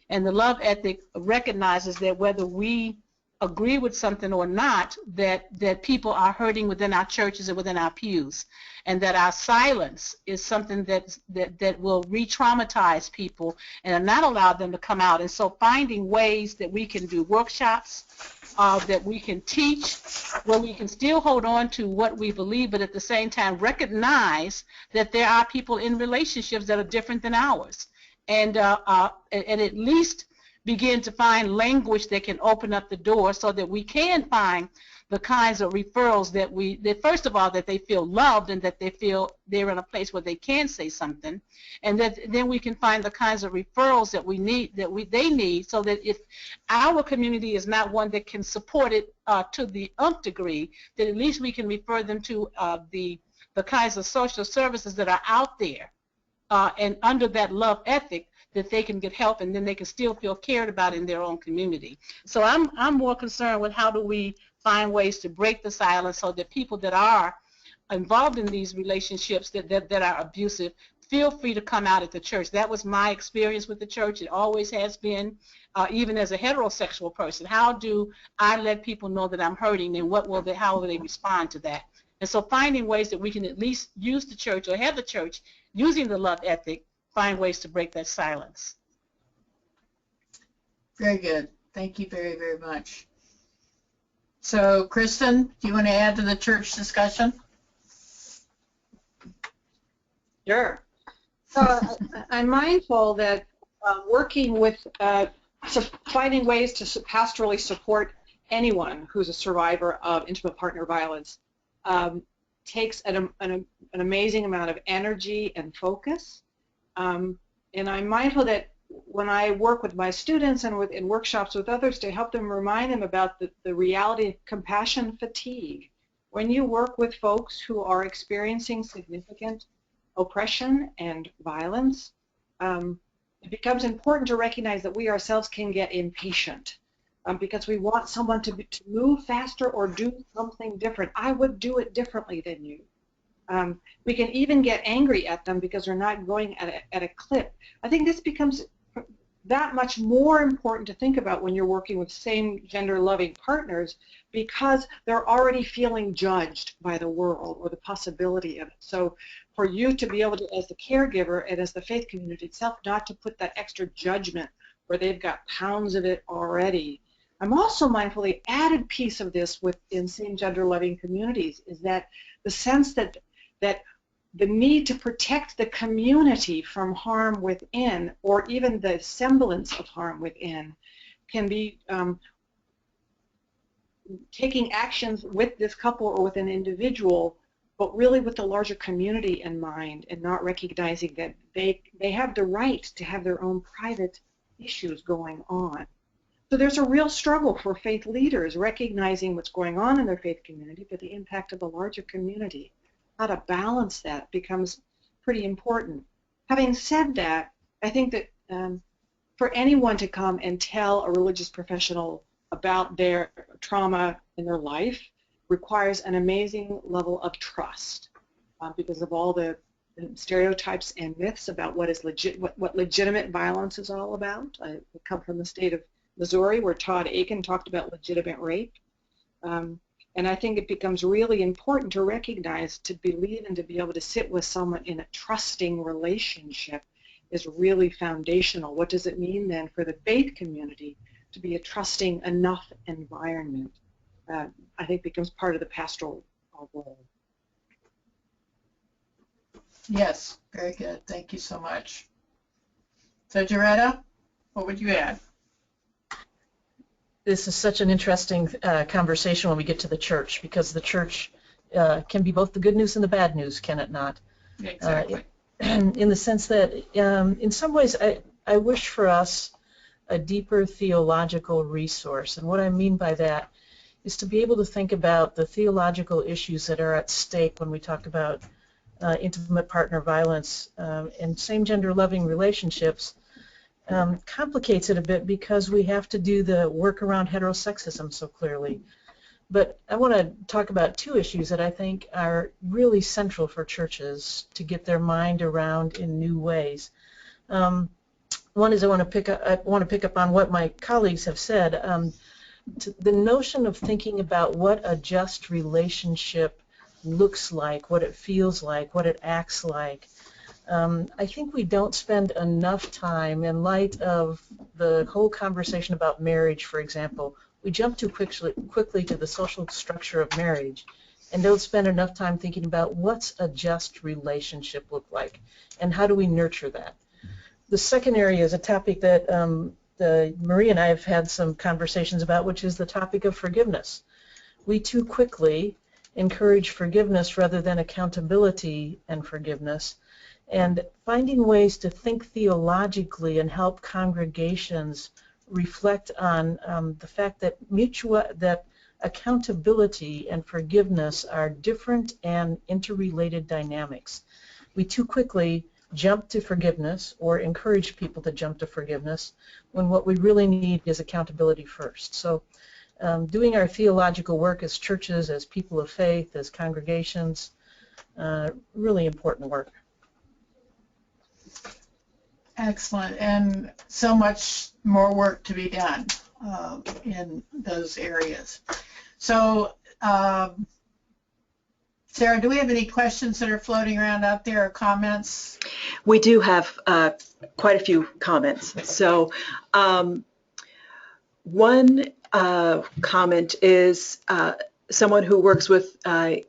And the love ethic recognizes that whether we agree with something or not, that people are hurting within our churches and within our pews, and that our silence is something that will re-traumatize people and not allow them to come out. And so finding ways that we can do workshops, that we can teach, where we can still hold on to what we believe, but at the same time recognize that there are people in relationships that are different than ours, and at least begin to find language that can open up the door so that we can find the kinds of referrals that first of all, that they feel loved and that they feel they're in a place where they can say something, and that then we can find the kinds of referrals that we need, they need, so that if our community is not one that can support it to the nth degree, that at least we can refer them to the kinds of social services that are out there, and under that love ethic, that they can get help, and then they can still feel cared about in their own community. So I'm more concerned with how do we find ways to break the silence so that people that are involved in these relationships that are abusive feel free to come out at the church. That was my experience with the church. It always has been, even as a heterosexual person. How do I let people know that I'm hurting, and how will they respond to that? And so finding ways that we can at least use the church, or have the church using the love ethic, find ways to break that silence. Very good. Thank you very, very much. So, Kristen, do you want to add to the church discussion? Sure. So I'm mindful that working with, finding ways to pastorally support anyone who's a survivor of intimate partner violence takes an amazing amount of energy and focus. And I'm mindful that when I work with my students and in workshops with others, to help them, remind them about the reality of compassion fatigue. When you work with folks who are experiencing significant oppression and violence, it becomes important to recognize that we ourselves can get impatient because we want someone to move faster or do something different. I would do it differently than you. We can even get angry at them because they're not going at a clip. I think this becomes that much more important to think about when you're working with same gender loving partners, because they're already feeling judged by the world or the possibility of it. So for you to be able to, as the caregiver and as the faith community itself, not to put that extra judgment where they've got pounds of it already. I'm also mindful the added piece of this within same gender loving communities is that the sense that the need to protect the community from harm within, or even the semblance of harm within, can be taking actions with this couple or with an individual, but really with the larger community in mind, and not recognizing that they have the right to have their own private issues going on. So there's a real struggle for faith leaders recognizing what's going on in their faith community, but the impact of the larger community. How to balance that becomes pretty important. Having said that, I think that for anyone to come and tell a religious professional about their trauma in their life requires an amazing level of trust because of all the stereotypes and myths about what is what legitimate violence is all about. I come from the state of Missouri, where Todd Aiken talked about legitimate rape. And I think it becomes really important to recognize, to believe, and to be able to sit with someone in a trusting relationship is really foundational. What does it mean then for the faith community to be a trusting enough environment? I think becomes part of the pastoral role. Yes, very good. Thank you so much. So Joretta, what would you add? This is such an interesting conversation when we get to the church, because the church can be both the good news and the bad news, can it not? Exactly. In the sense that in some ways I wish for us a deeper theological resource. And what I mean by that is to be able to think about the theological issues that are at stake when we talk about intimate partner violence and same-gender loving relationships. Complicates it a bit because we have to do the work around heterosexism so clearly. But I want to talk about two issues that I think are really central for churches to get their mind around in new ways. One is I want to pick up on what my colleagues have said. The notion of thinking about what a just relationship looks like, what it feels like, what it acts like. I think we don't spend enough time, in light of the whole conversation about marriage, for example. We jump too quickly to the social structure of marriage and don't spend enough time thinking about what's a just relationship look like and how do we nurture that. The second area is a topic that Marie and I have had some conversations about, which is the topic of forgiveness. We too quickly encourage forgiveness rather than accountability and forgiveness. And finding ways to think theologically and help congregations reflect on the fact that that accountability and forgiveness are different and interrelated dynamics. We too quickly jump to forgiveness or encourage people to jump to forgiveness when what we really need is accountability first. So doing our theological work as churches, as people of faith, as congregations, really important work. Excellent, and so much more work to be done in those areas. So, Sarah, do we have any questions that are floating around out there or comments? We do have quite a few comments. So one comment is someone who works with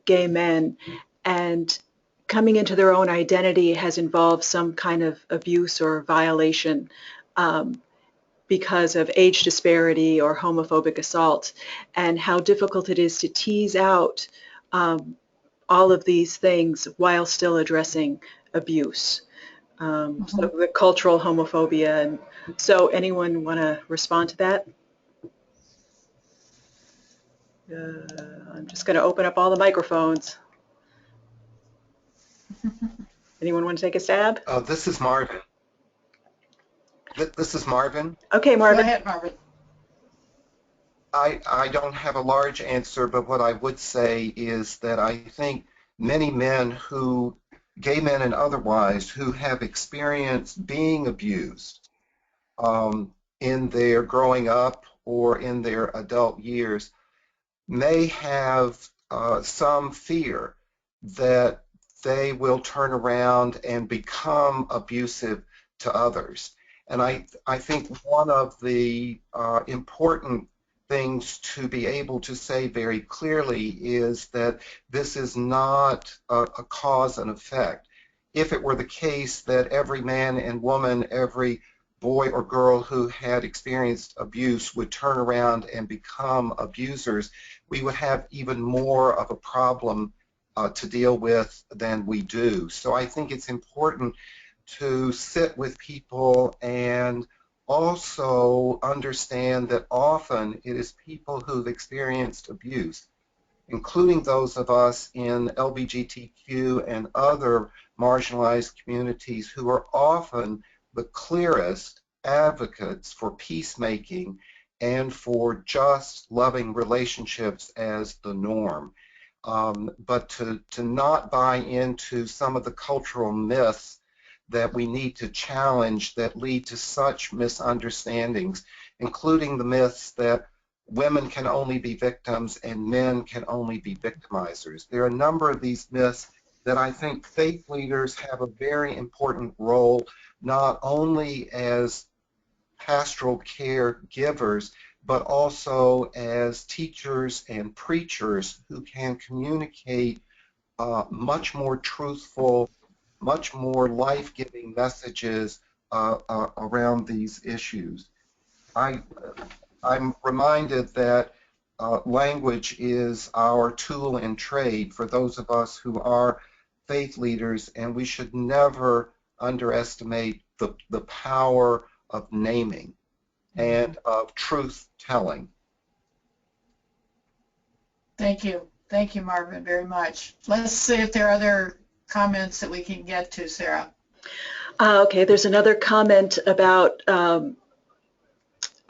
gay men, and coming into their own identity has involved some kind of abuse or violation because of age disparity or homophobic assault, and how difficult it is to tease out all of these things while still addressing abuse. So the cultural homophobia. And so anyone want to respond to that? I'm just going to open up all the microphones. Anyone want to take a stab? This is Marvin. This is Marvin. Okay, Marvin. Go ahead, Marvin. I don't have a large answer, but what I would say is that I think many men gay men and otherwise, who have experienced being abused in their growing up or in their adult years may have some fear that they will turn around and become abusive to others. And I think one of the important things to be able to say very clearly is that this is not a cause and effect. If it were the case that every man and woman, every boy or girl who had experienced abuse would turn around and become abusers, we would have even more of a problem to deal with than we do. So I think it's important to sit with people and also understand that often it is people who've experienced abuse, including those of us in LGBTQ and other marginalized communities, who are often the clearest advocates for peacemaking and for just loving relationships as the norm. But to not buy into some of the cultural myths that we need to challenge that lead to such misunderstandings, including the myths that women can only be victims and men can only be victimizers. There are a number of these myths that I think faith leaders have a very important role, not only as pastoral care givers, but also as teachers and preachers who can communicate much more truthful, much more life-giving messages around these issues. I'm reminded that language is our tool in trade for those of us who are faith leaders, and we should never underestimate the power of naming and of truth telling. Thank you. Thank you, Marvin, very much. Let's see if there are other comments that we can get to, Sarah. Okay, there's another comment about a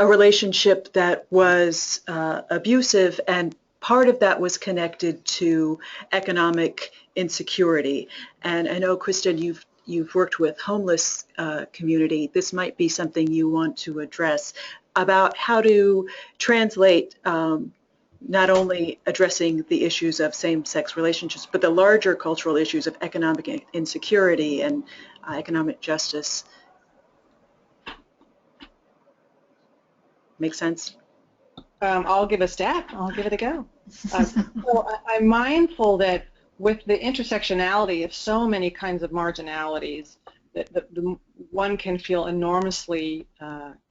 relationship that was abusive, and part of that was connected to economic insecurity. And I know, Kristen, you've worked with homeless community. This might be something you want to address about how to translate not only addressing the issues of same-sex relationships, but the larger cultural issues of economic insecurity and economic justice. Make sense? I'll give a stab. I'll give it a go. So I'm mindful that with the intersectionality of so many kinds of marginalities, that one can feel enormously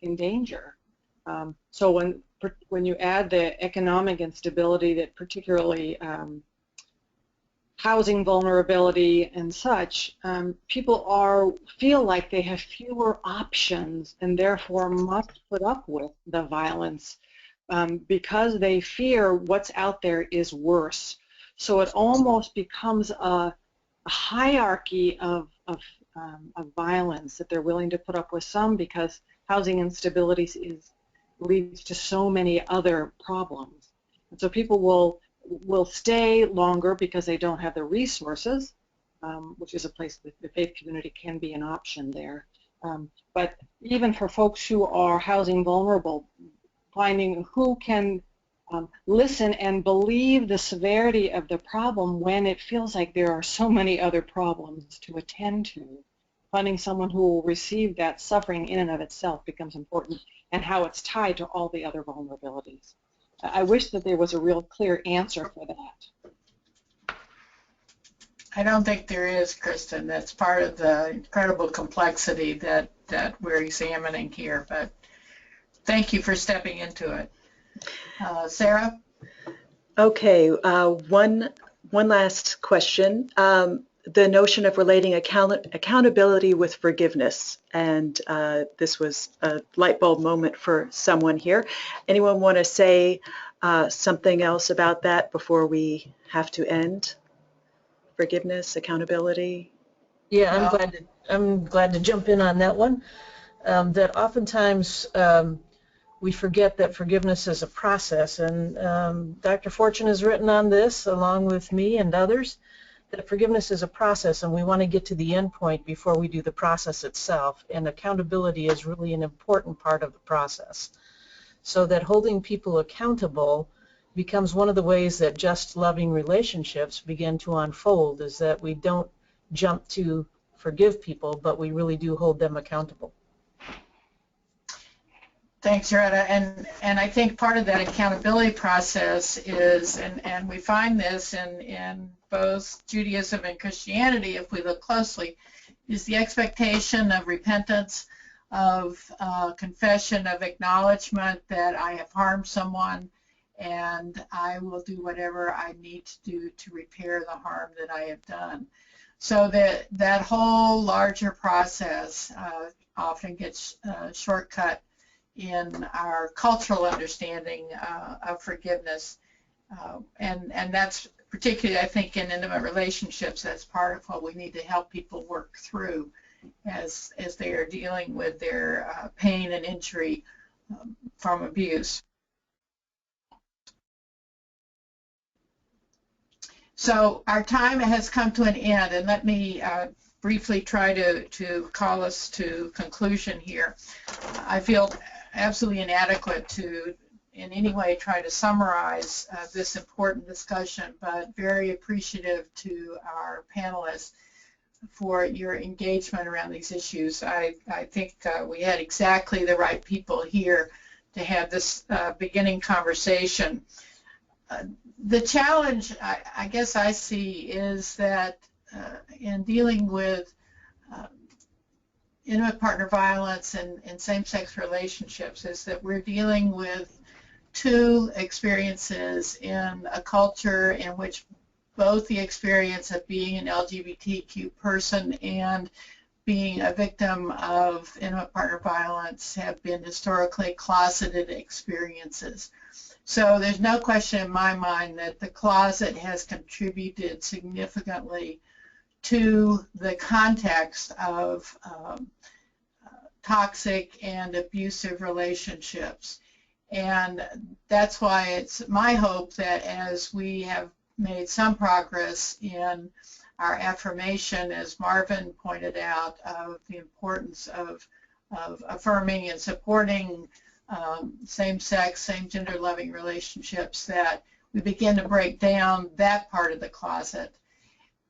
in danger. So when you add the economic instability, that particularly housing vulnerability and such, people feel like they have fewer options and therefore must put up with the violence because they fear what's out there is worse. So it almost becomes a hierarchy of violence that they're willing to put up with, some because housing instability leads to so many other problems. And so people will stay longer because they don't have the resources, which is a place that the faith community can be an option there. But even for folks who are housing vulnerable, finding who can listen and believe the severity of the problem when it feels like there are so many other problems to attend to. Finding someone who will receive that suffering in and of itself becomes important, and how it's tied to all the other vulnerabilities. I wish that there was a real clear answer for that. I don't think there is, Kristen. That's part of the incredible complexity that we're examining here, but thank you for stepping into it. Sarah? Okay, one last question. The notion of relating accountability with forgiveness, and this was a light bulb moment for someone here. Anyone want to say something else about that before we have to end? Forgiveness, accountability? Yeah, I'm glad to jump in on that one. That oftentimes we forget that forgiveness is a process, and Dr. Fortune has written on this along with me and others, that forgiveness is a process, and we want to get to the end point before we do the process itself, and accountability is really an important part of the process. So that holding people accountable becomes one of the ways that just loving relationships begin to unfold, is that we don't jump to forgive people, but we really do hold them accountable. Thanks, Joretta. And I think part of that accountability process is, and we find this in both Judaism and Christianity, if we look closely, is the expectation of repentance, of confession, of acknowledgement that I have harmed someone, and I will do whatever I need to do to repair the harm that I have done. So that whole larger process often gets shortcut in our cultural understanding of forgiveness, and that's particularly, I think, in intimate relationships. That's part of what we need to help people work through as they are dealing with their pain and injury from abuse. So our time has come to an end, and let me briefly try to call us to conclusion here. I feel absolutely inadequate to in any way try to summarize this important discussion, but very appreciative to our panelists for your engagement around these issues. I think we had exactly the right people here to have this beginning conversation. The challenge I guess I see is that in dealing with intimate partner violence and same-sex relationships is that we're dealing with two experiences in a culture in which both the experience of being an LGBTQ person and being a victim of intimate partner violence have been historically closeted experiences. So there's no question in my mind that the closet has contributed significantly to the context of toxic and abusive relationships. And that's why it's my hope that as we have made some progress in our affirmation, as Marvin pointed out, of the importance of affirming and supporting same-sex, same-gender loving relationships, that we begin to break down that part of the closet.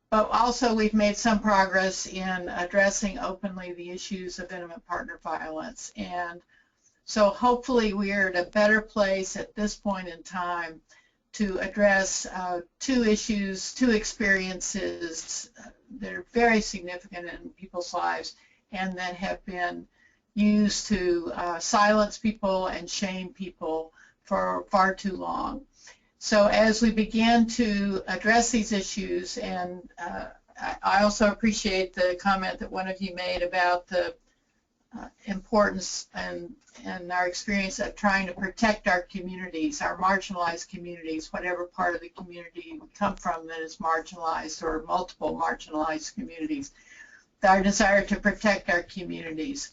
But also we've made some progress in addressing openly the issues of intimate partner violence. And so hopefully we are at a better place at this point in time to address two issues, two experiences that are very significant in people's lives and that have been used to silence people and shame people for far too long. So as we begin to address these issues, and I also appreciate the comment that one of you made about the importance and our experience of trying to protect our communities, our marginalized communities, whatever part of the community we come from that is marginalized or multiple marginalized communities, our desire to protect our communities.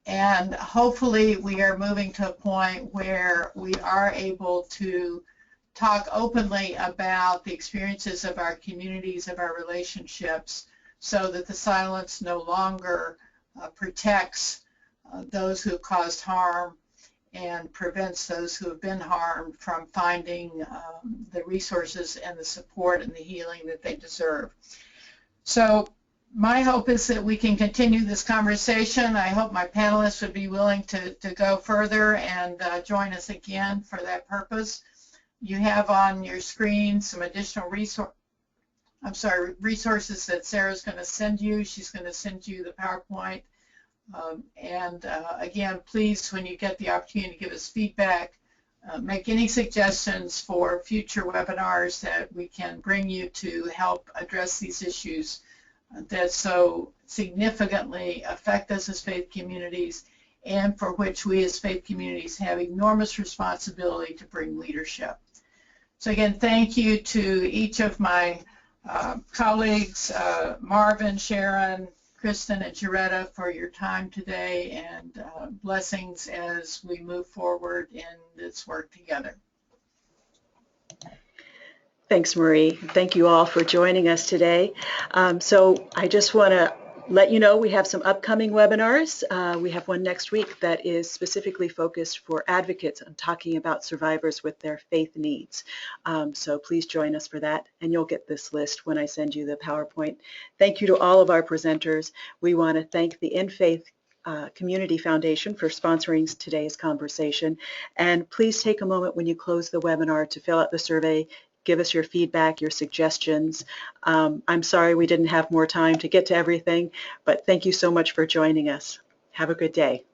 And hopefully we are moving to a point where we are able to talk openly about the experiences of our communities, of our relationships, so that the silence no longer protects those who have caused harm and prevents those who have been harmed from finding the resources and the support and the healing that they deserve. So my hope is that we can continue this conversation. I hope my panelists would be willing to go further and join us again for that purpose. You have on your screen some additional resources that Sarah's going to send you. She's going to send you the PowerPoint. Again, please, when you get the opportunity to give us feedback, make any suggestions for future webinars that we can bring you to help address these issues that so significantly affect us as faith communities and for which we as faith communities have enormous responsibility to bring leadership. So again, thank you to each of my colleagues, Marvin, Sharon, Kristen, and Joretta, for your time today, and blessings as we move forward in this work together. Thanks, Marie. Thank you all for joining us today. So I just want to let you know we have some upcoming webinars. We have one next week that is specifically focused for advocates on talking about survivors with their faith needs. So please join us for that, and you'll get this list when I send you the PowerPoint. Thank you to all of our presenters. We want to thank the In Faith Community Foundation for sponsoring today's conversation. And please take a moment when you close the webinar to fill out the survey. Give us your feedback, your suggestions. I'm sorry we didn't have more time to get to everything, but thank you so much for joining us. Have a good day.